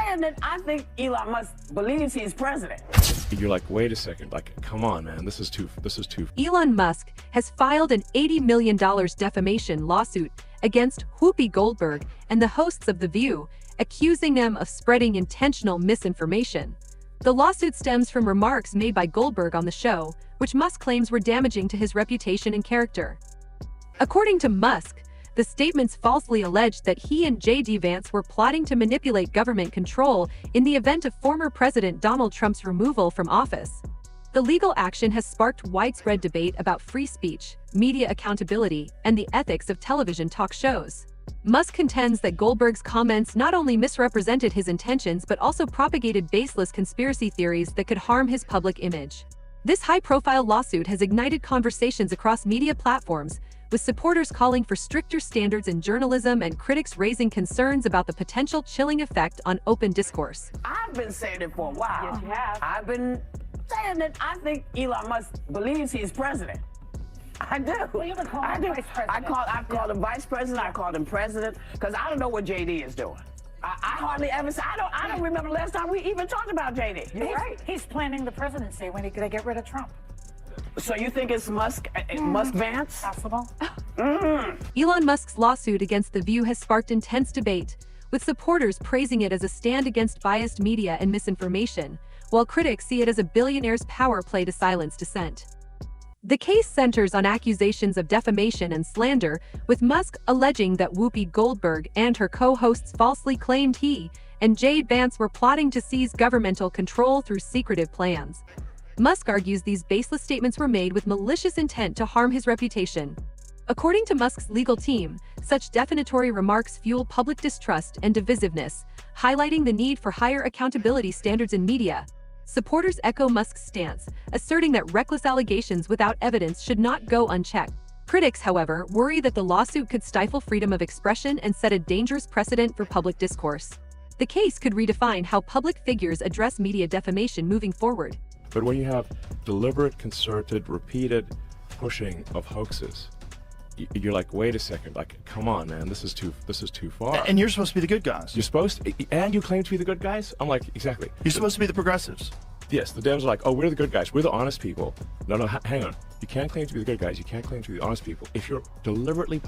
saying that I think Elon Musk believes he's president. You're like, wait a second, like, come on, man, this is too. Elon Musk has filed an $80 million defamation lawsuit against Whoopi Goldberg and the hosts of The View, accusing them of spreading intentional misinformation. The lawsuit stems from remarks made by Goldberg on the show, which Musk claims were damaging to his reputation and character. According to Musk, the statements falsely alleged that he and J.D. Vance were plotting to manipulate government control in the event of former President Donald Trump's removal from office. The legal action has sparked widespread debate about free speech, media accountability, and the ethics of television talk shows. Musk contends that Goldberg's comments not only misrepresented his intentions but also propagated baseless conspiracy theories that could harm his public image. This high-profile lawsuit has ignited conversations across media platforms, with supporters calling for stricter standards in journalism and critics raising concerns about the potential chilling effect on open discourse. I've been saying it for a while. Yes, you have. I've been saying that I think Elon Musk believes he's president. I do. Well, you would call him vice president. I've called him vice president. I called him president because I don't know what JD is doing. I hardly ever say. I don't remember last time we even talked about JD. You're right. He's planning the presidency when they get rid of Trump. So you think it's Musk Vance? Possible. Elon Musk's lawsuit against The View has sparked intense debate, with supporters praising it as a stand against biased media and misinformation, while critics see it as a billionaire's power play to silence dissent. The case centers on accusations of defamation and slander, with Musk alleging that Whoopi Goldberg and her co-hosts falsely claimed he and J.D. Vance were plotting to seize governmental control through secretive plans. Musk argues these baseless statements were made with malicious intent to harm his reputation. According to Musk's legal team, such defamatory remarks fuel public distrust and divisiveness, highlighting the need for higher accountability standards in media. Supporters echo Musk's stance, asserting that reckless allegations without evidence should not go unchecked. Critics, however, worry that the lawsuit could stifle freedom of expression and set a dangerous precedent for public discourse. The case could redefine how public figures address media defamation moving forward. But when you have deliberate, concerted, repeated pushing of hoaxes, you're like, wait a second, like, come on, man, this is too far. And you're supposed to be the good guys. You're supposed to, and you claim to be the good guys? I'm like, exactly. You're supposed to be the progressives. Yes, the Dems are like, oh, we're the good guys. We're the honest people. No, hang on. You can't claim to be the good guys. You can't claim to be the honest people. If you're deliberately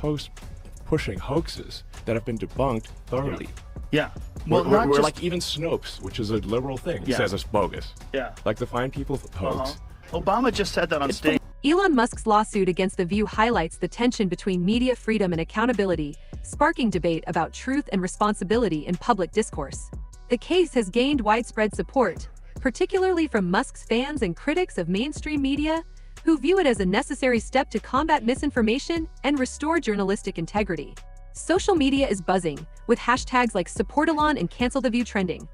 pushing hoaxes that have been debunked thoroughly. Yeah. Well, we're like even Snopes, which is a liberal thing, says it's bogus. Yeah. Like the fine people hoax. Obama just said that on stage. Elon Musk's lawsuit against The View highlights the tension between media freedom and accountability, sparking debate about truth and responsibility in public discourse. The case has gained widespread support, particularly from Musk's fans and critics of mainstream media, who view it as a necessary step to combat misinformation and restore journalistic integrity. Social media is buzzing, with hashtags like #SupportElon and Cancel The View trending.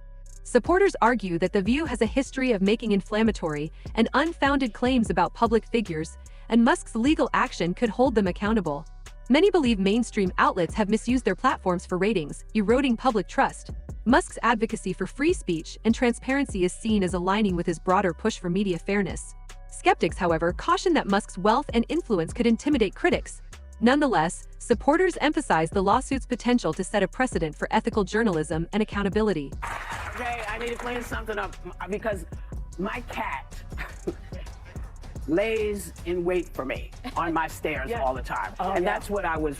Supporters argue that The View has a history of making inflammatory and unfounded claims about public figures, and Musk's legal action could hold them accountable. Many believe mainstream outlets have misused their platforms for ratings, eroding public trust. Musk's advocacy for free speech and transparency is seen as aligning with his broader push for media fairness. Skeptics, however, caution that Musk's wealth and influence could intimidate critics. Nonetheless, supporters emphasize the lawsuit's potential to set a precedent for ethical journalism and accountability. Okay, I need to clean something up because my cat lays in wait for me on my stairs all the time. That's what I was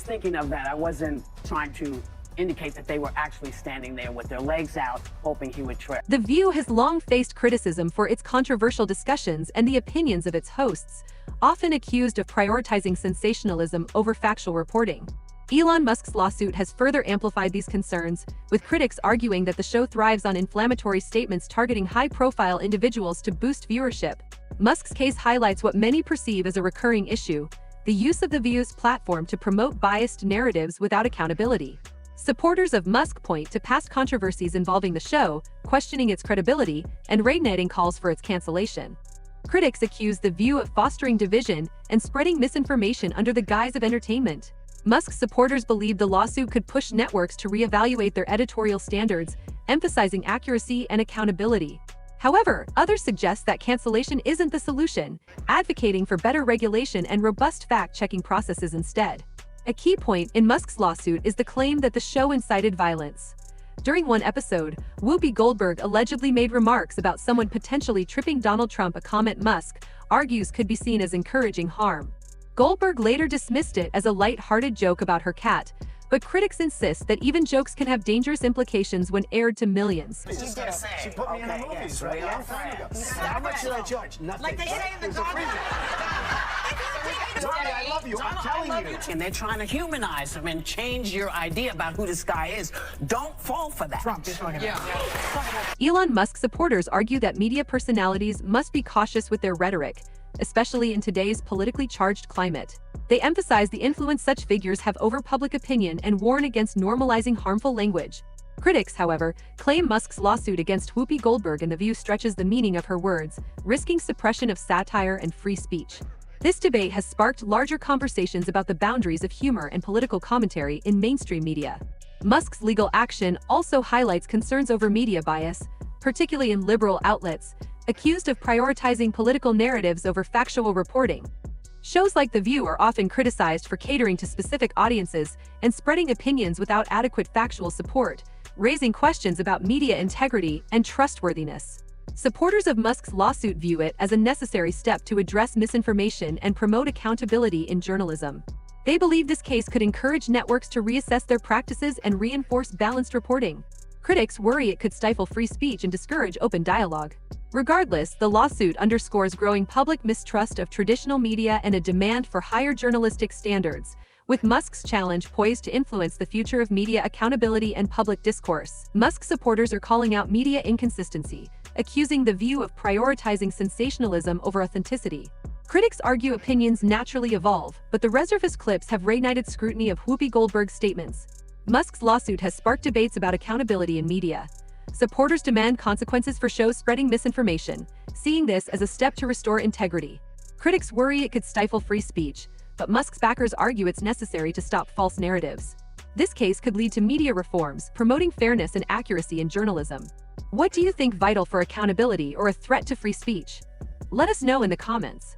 thinking of that. I wasn't trying to indicate that they were actually standing there with their legs out, hoping he would trip. The View has long faced criticism for its controversial discussions and the opinions of its hosts, often accused of prioritizing sensationalism over factual reporting. Elon Musk's lawsuit has further amplified these concerns, with critics arguing that the show thrives on inflammatory statements targeting high-profile individuals to boost viewership. Musk's case highlights what many perceive as a recurring issue: the use of The View's platform to promote biased narratives without accountability. Supporters of Musk point to past controversies involving the show, questioning its credibility, and raid-netting calls for its cancellation. Critics accuse The View of fostering division and spreading misinformation under the guise of entertainment. Musk's supporters believe the lawsuit could push networks to reevaluate their editorial standards, emphasizing accuracy and accountability. However, others suggest that cancellation isn't the solution, advocating for better regulation and robust fact-checking processes instead. A key point in Musk's lawsuit is the claim that the show incited violence. During one episode, Whoopi Goldberg allegedly made remarks about someone potentially tripping Donald Trump, a comment Musk argues could be seen as encouraging harm. Goldberg later dismissed it as a light-hearted joke about her cat, but critics insist that even jokes can have dangerous implications when aired to millions. She put me in the movies, right? A long time ago. How much did I charge? Nothing. Like they say in the Johnny, I love you. I'm telling you. And they're trying to humanize him and change your idea about who this guy is. Don't fall for that. Elon Musk supporters argue that media personalities must be cautious with their rhetoric, especially in today's politically charged climate. They emphasize the influence such figures have over public opinion and warn against normalizing harmful language. Critics, however, claim Musk's lawsuit against Whoopi Goldberg in The View stretches the meaning of her words, risking suppression of satire and free speech. This debate has sparked larger conversations about the boundaries of humor and political commentary in mainstream media. Musk's legal action also highlights concerns over media bias, particularly in liberal outlets, accused of prioritizing political narratives over factual reporting. Shows like The View are often criticized for catering to specific audiences and spreading opinions without adequate factual support, raising questions about media integrity and trustworthiness. Supporters of Musk's lawsuit view it as a necessary step to address misinformation and promote accountability in journalism. They believe this case could encourage networks to reassess their practices and reinforce balanced reporting. Critics worry it could stifle free speech and discourage open dialogue. Regardless, the lawsuit underscores growing public mistrust of traditional media and a demand for higher journalistic standards, with Musk's challenge poised to influence the future of media accountability and public discourse. Musk supporters are calling out media inconsistency, accusing The View of prioritizing sensationalism over authenticity. Critics argue opinions naturally evolve, but the resurfaced clips have reignited scrutiny of Whoopi Goldberg's statements. Musk's lawsuit has sparked debates about accountability in media. Supporters demand consequences for shows spreading misinformation, seeing this as a step to restore integrity. Critics worry it could stifle free speech, but Musk's backers argue it's necessary to stop false narratives. This case could lead to media reforms, promoting fairness and accuracy in journalism. What do you think, vital for accountability or a threat to free speech? Let us know in the comments.